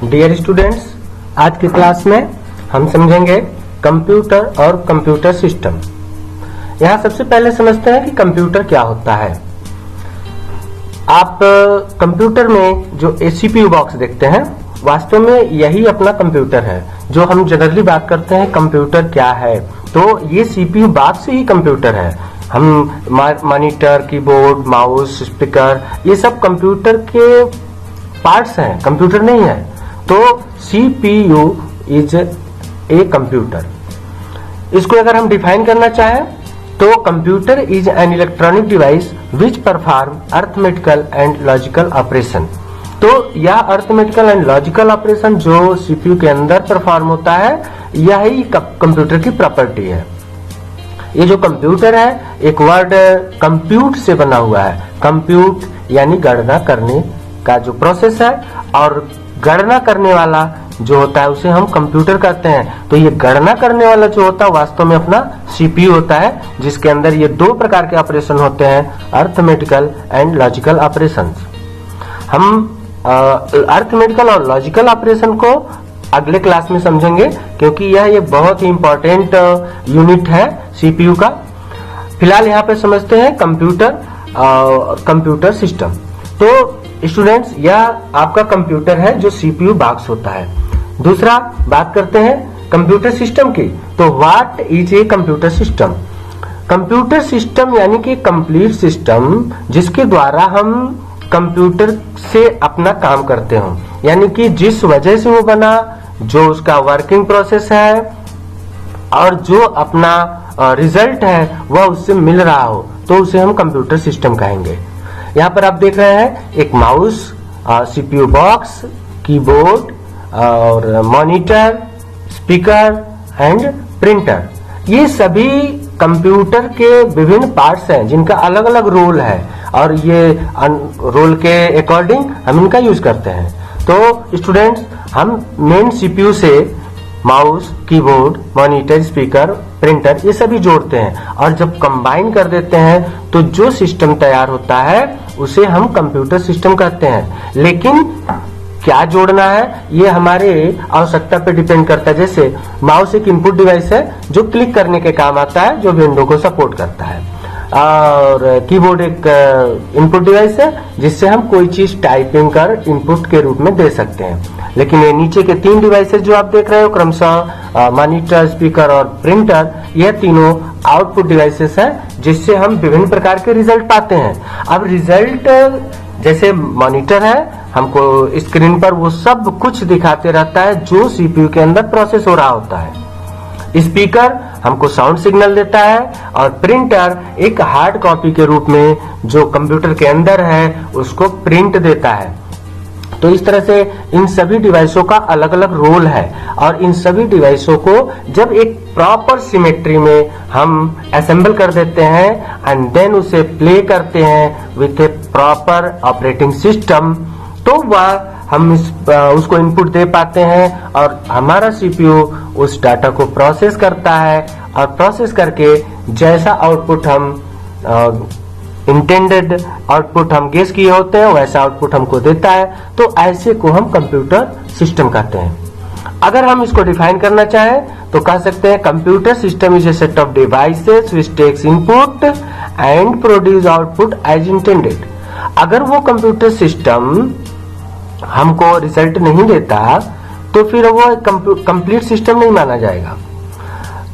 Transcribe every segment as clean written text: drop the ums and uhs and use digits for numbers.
Dear students, आज की class में हम समझेंगे कंप्यूटर और कंप्यूटर सिस्टम। यहाँ सबसे पहले समझते हैं कि कंप्यूटर क्या होता है। आप कंप्यूटर में जो सीपीयू बॉक्स देखते हैं, वास्तव में यही अपना कंप्यूटर है। जो हम जनरली बात करते हैं कंप्यूटर क्या है, तो ये सीपीयू बॉक्स ही कंप्यूटर है। हम मॉनिटर, कीबोर्ड, माउस, स्पीकर, ये सब कंप्यूटर के पार्ट्स हैं, कंप्यूटर नहीं है। तो CPU इज ए कंप्यूटर। इसको अगर हम डिफाइन करना चाहें तो computer is an electronic device which perform arithmetical and logical operation. तो यह अर्थमेटिकल एंड लॉजिकल ऑपरेशन जो CPU के अंदर परफॉर्म होता है, यही कंप्यूटर की प्रॉपर्टी है। ये जो कंप्यूटर है, एक वर्ड कंप्यूट से बना हुआ है। कंप्यूट यानी गणना करने का जो प्रोसेस है, और गणना करने वाला जो होता है उसे हम कंप्यूटर कहते हैं। तो ये गणना करने वाला जो होता है वास्तव में अपना CPU होता है, जिसके अंदर ये दो प्रकार के ऑपरेशन होते हैं, अर्थमेटिकल एंड लॉजिकल ऑपरेशंस। हम अर्थमेटिकल और लॉजिकल ऑपरेशन को अगले क्लास में समझेंगे, क्योंकि ये बहुत ही इंपॉर्टेंट यूनिट है CPU का। फिलहाल यहाँ पे समझते हैं कंप्यूटर सिस्टम। तो स्टूडेंट्स, यह आपका कंप्यूटर है जो CPU बॉक्स होता है। दूसरा बात करते हैं कंप्यूटर सिस्टम की। तो what is a computer system? Computer system यानी कि कंप्लीट सिस्टम जिसके द्वारा हम कंप्यूटर से अपना काम करते हो, यानी कि जिस वजह से वो बना, जो उसका वर्किंग प्रोसेस है और जो अपना रिजल्ट है वह उससे मिल रहा हो, तो उसे हम कंप्यूटर सिस्टम कहेंगे। यहाँ पर आप देख रहे हैं एक माउस, CPU बॉक्स, कीबोर्ड और मॉनिटर, स्पीकर एंड प्रिंटर। ये सभी कंप्यूटर के विभिन्न पार्ट्स हैं जिनका अलग अलग रोल है, और ये रोल के अकॉर्डिंग हम इनका यूज करते हैं। तो स्टूडेंट्स, हम मेन CPU से mouse, keyboard, monitor, speaker, printer ये सभी जोड़ते हैं, और जब कंबाइन कर देते हैं तो जो सिस्टम तैयार होता है उसे हम कंप्यूटर सिस्टम कहते हैं। लेकिन क्या जोड़ना है ये हमारे आवश्यकता पे डिपेंड करता है। जैसे माउस एक इनपुट डिवाइस है जो क्लिक करने के काम आता है, जो विंडो को सपोर्ट करता है, और कीबोर्ड एक इनपुट डिवाइस है जिससे हम कोई चीज टाइपिंग कर इनपुट के रूप में दे सकते हैं। लेकिन ये नीचे के तीन डिवाइसेस जो आप देख रहे हो, क्रमशः मॉनिटर, स्पीकर और प्रिंटर, यह तीनों आउटपुट डिवाइसेस हैं जिससे हम विभिन्न प्रकार के रिजल्ट पाते हैं। अब रिजल्ट जैसे मॉनिटर है, हमको स्क्रीन पर वो सब कुछ दिखाते रहता है जो CPU के अंदर प्रोसेस हो रहा होता है। स्पीकर हमको साउंड सिग्नल देता है, और प्रिंटर एक हार्ड कॉपी के रूप में जो कंप्यूटर के अंदर है उसको प्रिंट देता है। तो इस तरह से इन सभी डिवाइसों का अलग अलग रोल है, और इन सभी डिवाइसों को जब एक प्रॉपर सिमेट्री में हम असेंबल कर देते हैं एंड देन उसे प्ले करते हैं with A proper operating system, तो वह हम उसको इनपुट दे पाते हैं, और हमारा CPU उस डाटा को प्रोसेस करता है, और प्रोसेस करके जैसा आउटपुट हम इंटेंडेड आउटपुट हम गेस किए होते हैं वैसा आउटपुट हमको देता है। तो ऐसे को हम कंप्यूटर सिस्टम कहते हैं। अगर हम इसको डिफाइन करना चाहें तो कह सकते हैं computer system is a set of devices which takes input and produce output as intended. अगर वो कंप्यूटर सिस्टम हमको रिजल्ट नहीं देता तो फिर वो कंप्लीट सिस्टम नहीं माना जाएगा।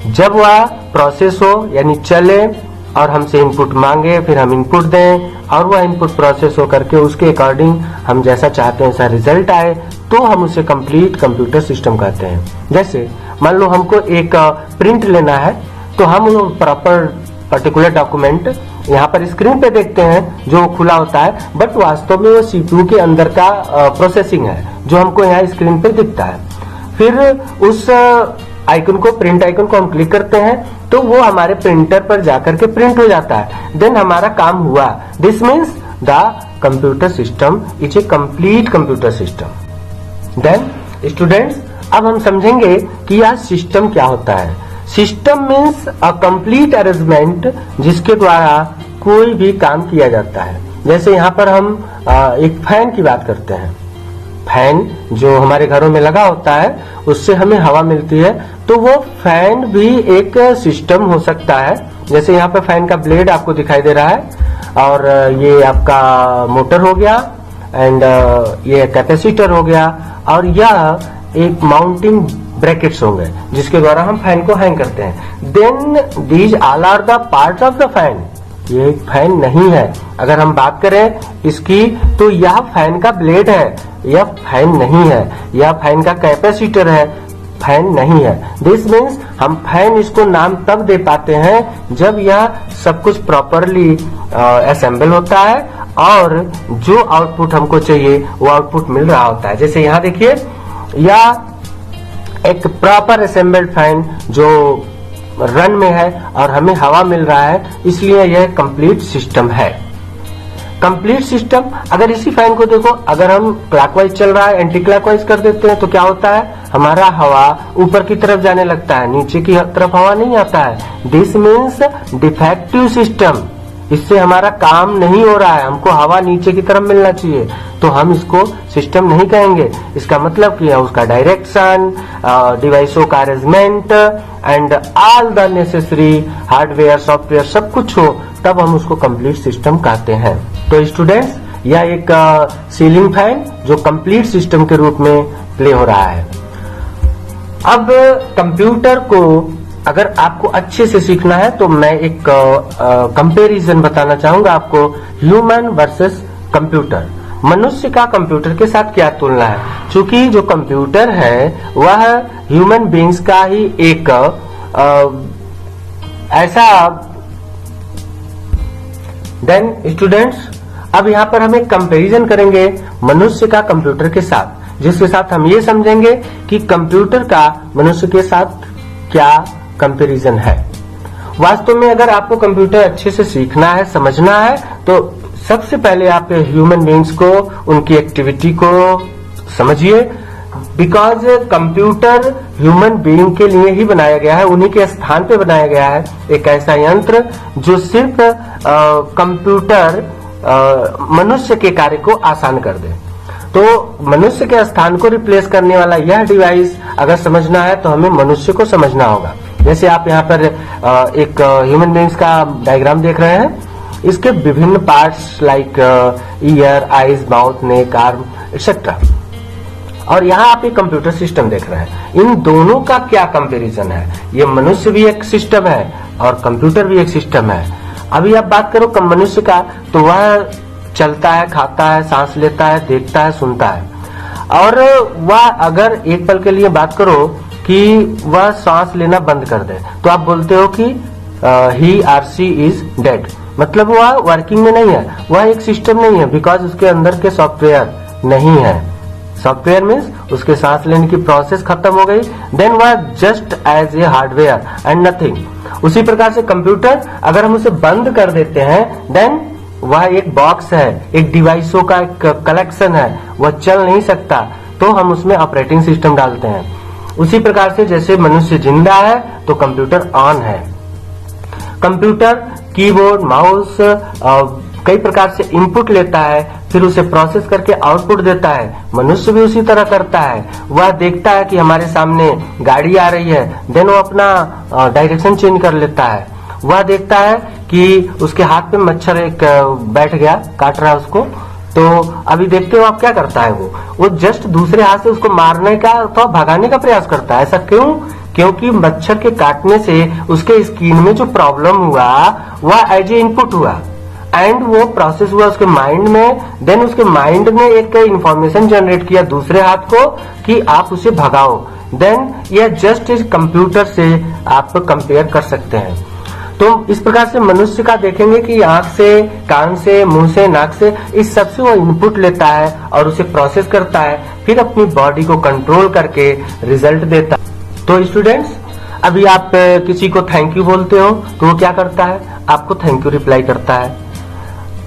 जब वह प्रोसेस हो यानी चले और हमसे इनपुट मांगे, फिर हम इनपुट दें, और वह इनपुट प्रोसेस हो करके उसके अकॉर्डिंग हम जैसा चाहते हैं ऐसा रिजल्ट आए, तो हम उसे कंप्लीट कंप्यूटर सिस्टम कहते हैं। जैसे मान लो हमको एक प्रिंट लेना है, तो हम वो प्रॉपर पर्टिकुलर डॉक्यूमेंट यहाँ पर स्क्रीन पे देखते हैं जो खुला होता है, बट वास्तव में वो CPU के अंदर का प्रोसेसिंग है जो हमको यहाँ स्क्रीन पे दिखता है। फिर उस आइकन को, प्रिंट आइकन को हम क्लिक करते हैं तो वो हमारे प्रिंटर पर जाकर के प्रिंट हो जाता है। देन हमारा काम हुआ। This means the computer system is a complete computer system. Then students, अब हम समझेंगे कि यह सिस्टम क्या होता है। System means a complete arrangement जिसके द्वारा कोई भी काम किया जाता है। जैसे यहाँ पर हम एक फैन की बात करते हैं। फैन जो हमारे घरों में लगा होता है उससे हमें हवा मिलती है, तो वो फैन भी एक सिस्टम हो सकता है। जैसे यहाँ पे फैन का ब्लेड आपको दिखाई दे रहा है, और ये आपका मोटर हो गया, एंड ये कैपेसिटर हो गया, और यह एक माउंटिंग ब्रैकेट्स होंगे जिसके द्वारा हम फैन को हैंग करते हैं। Then these all are the parts of the fan. ये एक फैन नहीं है। अगर हम बात करें इसकी, तो यह फैन का ब्लेड है, यह फैन नहीं है। यह फैन का कैपेसिटर है, फैन नहीं है। दिस मीन्स हम फैन इसको नाम तब दे पाते हैं जब यह सब कुछ प्रॉपरली असेंबल होता है और जो आउटपुट हमको चाहिए वो आउटपुट मिल रहा होता है। जैसे यहाँ देखिए, यह एक प्रॉपर असेंबल्ड फैन जो रन में है और हमें हवा मिल रहा है, इसलिए यह कंप्लीट सिस्टम है। कंप्लीट सिस्टम, अगर इसी फैन को देखो, अगर हम क्लॉकवाइज चल रहा है एंटी क्लॉकवाइज कर देते हैं तो क्या होता है, हमारा हवा ऊपर की तरफ जाने लगता है, नीचे की तरफ हवा नहीं आता है। This means defective system. इससे हमारा काम नहीं हो रहा है, हमको हवा नीचे की तरफ मिलना चाहिए, तो हम इसको सिस्टम नहीं कहेंगे। इसका मतलब कि उसका डायरेक्शन, डिवाइसों का arrangement and all the necessary hardware software सब कुछ हो, तब हम उसको कंप्लीट सिस्टम कहते हैं। तो स्टूडेंट्स, यह एक सीलिंग फैन जो कंप्लीट सिस्टम के रूप में प्ले हो रहा है। अब कंप्यूटर को अगर आपको अच्छे से सीखना है तो मैं एक कंपैरिजन बताना चाहूंगा आपको, ह्यूमन वर्सेस कंप्यूटर। मनुष्य का कंप्यूटर के साथ क्या तुलना है, क्योंकि जो कंप्यूटर है वह ह्यूमन बीइंग्स का ही एक ऐसा। देन स्टूडेंट्स, अब यहाँ पर हम एक कंपैरिजन करेंगे मनुष्य का कंप्यूटर के साथ, जिसके साथ हम ये समझेंगे कि कंप्यूटर का मनुष्य के साथ क्या कंपैरिजन है। वास्तव में अगर आपको कंप्यूटर अच्छे से सीखना है, समझना है, तो सबसे पहले आप ह्यूमन बीइंग्स को, उनकी एक्टिविटी को समझिए, बिकॉज कंप्यूटर ह्यूमन बीइंग के लिए ही बनाया गया है, उन्हीं के स्थान पे बनाया गया है। एक ऐसा यंत्र जो सिर्फ कंप्यूटर मनुष्य के कार्य को आसान कर दे। तो मनुष्य के स्थान को रिप्लेस करने वाला यह डिवाइस अगर समझना है तो हमें मनुष्य को समझना होगा। जैसे आप यहाँ पर एक ह्यूमन बीइंग्स का डायग्राम देख रहे हैं, इसके विभिन्न parts like ear, eyes, mouth, neck, arm etcetera, और यहाँ आप एक कंप्यूटर सिस्टम देख रहे हैं। इन दोनों का क्या कंपैरिजन है? ये मनुष्य भी एक सिस्टम है और कंप्यूटर भी एक सिस्टम है। अभी आप बात करो मनुष्य का, तो वह चलता है, खाता है, सांस लेता है, देखता है, सुनता है, और वह अगर एक पल के लिए बात करो कि वह सांस लेना बंद कर दे, तो आप बोलते हो कि ही आर सी इज डेड, मतलब वह वर्किंग में नहीं है, वह एक सिस्टम नहीं है, बिकॉज उसके अंदर के सॉफ्टवेयर नहीं है। सॉफ्टवेयर मीन्स उसके सांस लेने की प्रोसेस खत्म हो गई, देन वह just as a hardware and nothing. उसी प्रकार से कंप्यूटर, अगर हम उसे बंद कर देते हैं, देन वह एक बॉक्स है, एक डिवाइसों का एक कलेक्शन है, वह चल नहीं सकता, तो हम उसमें ऑपरेटिंग सिस्टम डालते हैं। उसी प्रकार से जैसे मनुष्य जिंदा है तो कंप्यूटर ऑन है। कंप्यूटर कीबोर्ड, माउस कई प्रकार से इनपुट लेता है, फिर उसे प्रोसेस करके आउटपुट देता है। मनुष्य भी उसी तरह करता है, वह देखता है कि हमारे सामने गाड़ी आ रही है, देन वो अपना डायरेक्शन चेंज कर लेता है। वह देखता है कि उसके हाथ पे मच्छर एक बैठ गया, काट रहा है उसको, तो अभी देखते हो आप क्या करता है, वो जस्ट दूसरे हाथ से उसको मारने का अथवा भगाने का प्रयास करता है। ऐसा क्यों? क्योंकि मच्छर के काटने से उसके स्किन में जो प्रॉब्लम हुआ वह एज ए इनपुट हुआ एंड वो प्रोसेस हुआ उसके माइंड में, देन उसके माइंड ने एक इंफॉर्मेशन जनरेट किया दूसरे हाथ को कि आप उसे भगाओ, देन यह जस्ट इस कंप्यूटर से आप कंपेयर कर सकते हैं। तो इस प्रकार से मनुष्य का देखेंगे कि आंख से, कान से, मुंह से, नाक से, इस सब से वो इनपुट लेता है और उसे प्रोसेस करता है, फिर अपनी बॉडी को कंट्रोल करके रिजल्ट देता है। तो स्टूडेंट्स, अभी आप किसी को थैंक यू बोलते हो तो वो क्या करता है? आपको थैंक यू रिप्लाई करता है,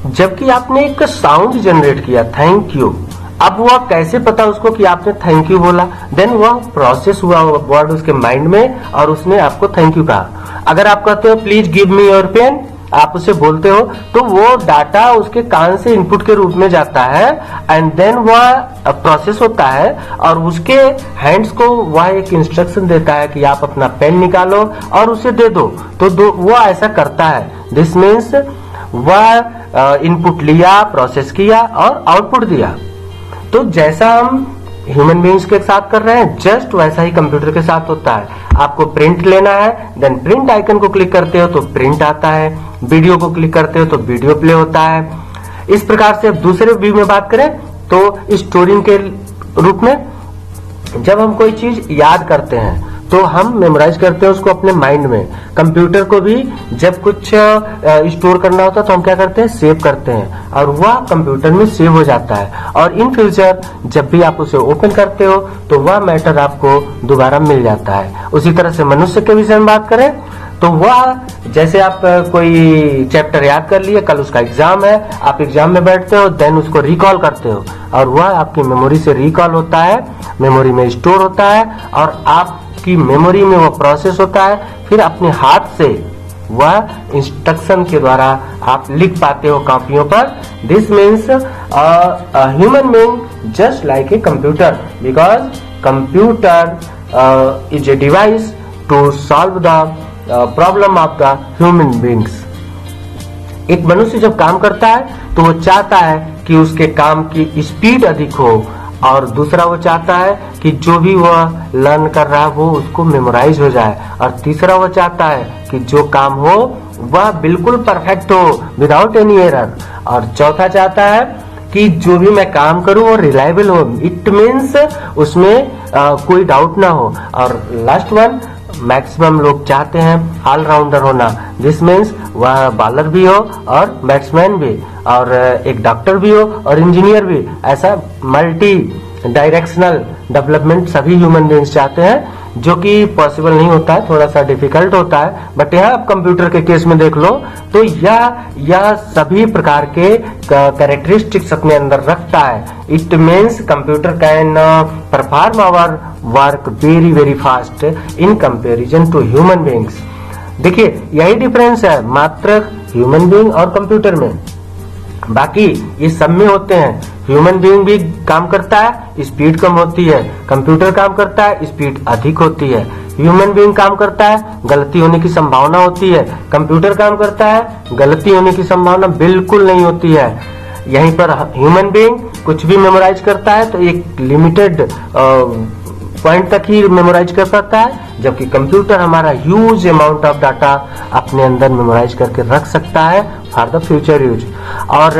जबकि आपने एक साउंड जनरेट किया थैंक यू। अब वह कैसे पता उसको कि आपने थैंक यू बोला? देन वह प्रोसेस हुआ वर्ड उसके माइंड में और उसने आपको थैंक यू कहा। अगर आप कहते हो please give me your pen, आप उसे बोलते हो तो वो डाटा उसके कान से इनपुट के रूप में जाता है एंड देन वह प्रोसेस होता है और उसके हैंड्स को वह एक इंस्ट्रक्शन देता है कि आप अपना पेन निकालो और उसे दे दो, तो वो ऐसा करता है। दिस मीन्स वह इनपुट लिया, प्रोसेस किया और आउटपुट दिया। तो जैसा हम ह्यूमन बीइंग्स के साथ कर रहे हैं जस्ट वैसा ही कंप्यूटर के साथ होता है। आपको प्रिंट लेना है, देन प्रिंट आइकन को क्लिक करते हो तो प्रिंट आता है, वीडियो को क्लिक करते हो तो वीडियो प्ले होता है। इस प्रकार से दूसरे व्यू में बात करें तो स्टोरिंग के रूप में जब हम कोई चीज याद करते हैं तो हम मेमोराइज करते हैं उसको अपने माइंड में। कंप्यूटर को भी जब कुछ स्टोर करना होता है तो हम क्या करते हैं, सेव करते हैं और वह कंप्यूटर में सेव हो जाता है और इन फ्यूचर जब भी आप उसे ओपन करते हो तो वह मैटर आपको दोबारा मिल जाता है। उसी तरह से मनुष्य के विषय में बात करें तो वह जैसे आप कोई चैप्टर याद कर लिए, कल उसका एग्जाम है, आप एग्जाम में बैठते हो, देन उसको रिकॉल करते हो और वह आपकी मेमोरी से रिकॉल होता है, मेमोरी में स्टोर होता है और आपकी मेमोरी में वो प्रोसेस होता है। फिर अपने हाथ से वह इंस्ट्रक्शन के द्वारा आप लिख पाते हो कॉपियों पर। This means human being just like a computer because computer is a device to solve the problem of the human beings. एक मनुष्य जब काम करता है तो वो चाहता है कि उसके काम की स्पीड अधिक हो और दूसरा वो चाहता है कि जो भी वह लर्न कर रहा है वो उसको मेमोराइज हो जाए और तीसरा वो चाहता है कि जो काम हो वह बिल्कुल परफेक्ट हो विदाउट एनी एरर और चौथा चाहता है कि जो भी मैं काम करूं वो रिलायबल हो, इट मीन्स उसमें कोई डाउट ना हो। और लास्ट वन मैक्सिमम लोग चाहते हैं ऑलराउंडर होना। दिस मीन्स वह बॉलर भी हो और बैट्समैन भी और एक डॉक्टर भी हो और इंजीनियर भी। ऐसा मल्टी डायरेक्शनल डेवलपमेंट सभी ह्यूमन बीइंग्स चाहते हैं जो कि पॉसिबल नहीं होता है, थोड़ा सा डिफिकल्ट होता है। बट यहाँ आप कंप्यूटर के केस में देख लो तो यह सभी प्रकार के कैरेक्टरिस्टिक्स अपने अंदर रखता है। It means computer can perform our work very very fast in comparison to human beings. देखिए यही डिफरेंस है मात्र ह्यूमन बीइंग और कंप्यूटर में, बाकी ये सब में होते हैं। ह्यूमन बीइंग भी काम करता है, स्पीड कम होती है, कंप्यूटर काम करता है, स्पीड अधिक होती है। ह्यूमन बीइंग काम करता है, गलती होने की संभावना होती है, कंप्यूटर काम करता है, गलती होने की संभावना बिल्कुल नहीं होती है। यहीं पर ह्यूमन बीइंग कुछ भी मेमोराइज करता है तो एक लिमिटेड पॉइंट तक ही मेमोराइज कर सकता है, जबकि कंप्यूटर हमारा ह्यूज अमाउंट ऑफ डाटा अपने अंदर मेमोराइज करके रख सकता है फॉर द फ्यूचर यूज। और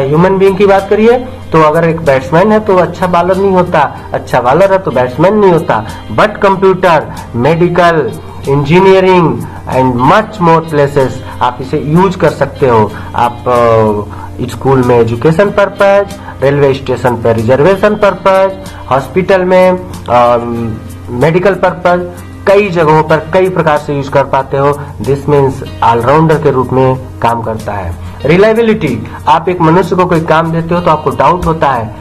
ह्यूमन बीइंग की बात करिए तो अगर एक बैट्समैन है तो अच्छा बॉलर नहीं होता, अच्छा बॉलर है तो बैट्समैन नहीं होता। But computer, medical, engineering and much more places आप इसे यूज कर सकते हो। आप स्कूल में एजुकेशन पर्पज, रेलवे स्टेशन पर रिजर्वेशन पर्पज, हॉस्पिटल में मेडिकल पर्पज, कई जगहों पर कई प्रकार से यूज कर पाते हो। दिस मीन्स ऑलराउंडर के रूप में काम करता है। रिलायबिलिटी, आप एक मनुष्य को कोई काम देते हो तो आपको डाउट होता है।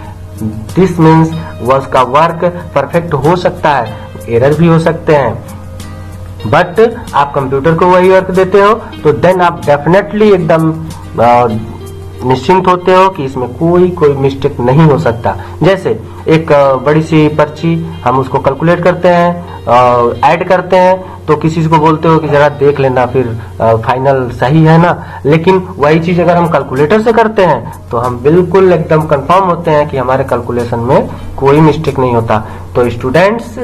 दिस मीन्स उसका वर्क परफेक्ट हो सकता है, एरर भी हो सकते हैं, बट आप कंप्यूटर को वही वर्क देते हो तो देन आप डेफिनेटली एकदम निश्चिंत होते हो कि इसमें कोई मिस्टेक नहीं हो सकता। जैसे एक बड़ी सी पर्ची हम उसको कैलकुलेट करते हैं, ऐड करते हैं तो किसी को बोलते हो कि जरा देख लेना फिर फाइनल सही है ना, लेकिन वही चीज अगर हम कैलकुलेटर से करते हैं तो हम बिल्कुल एकदम कंफर्म होते हैं कि हमारे कैलकुलेशन में कोई मिस्टेक नहीं होता। तो स्टूडेंट्स,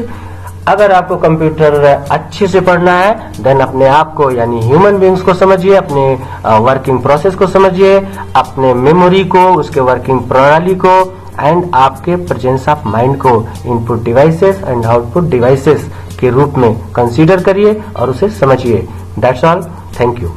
अगर आपको कंप्यूटर अच्छे से पढ़ना है देन अपने आप को यानी ह्यूमन बीइंग्स को समझिए, अपने वर्किंग प्रोसेस को समझिए, अपने मेमोरी को, उसके वर्किंग प्रणाली को एंड आपके प्रेजेंस ऑफ माइंड को input devices and output devices के रूप में कंसीडर करिए और उसे समझिए। That's all, thank you.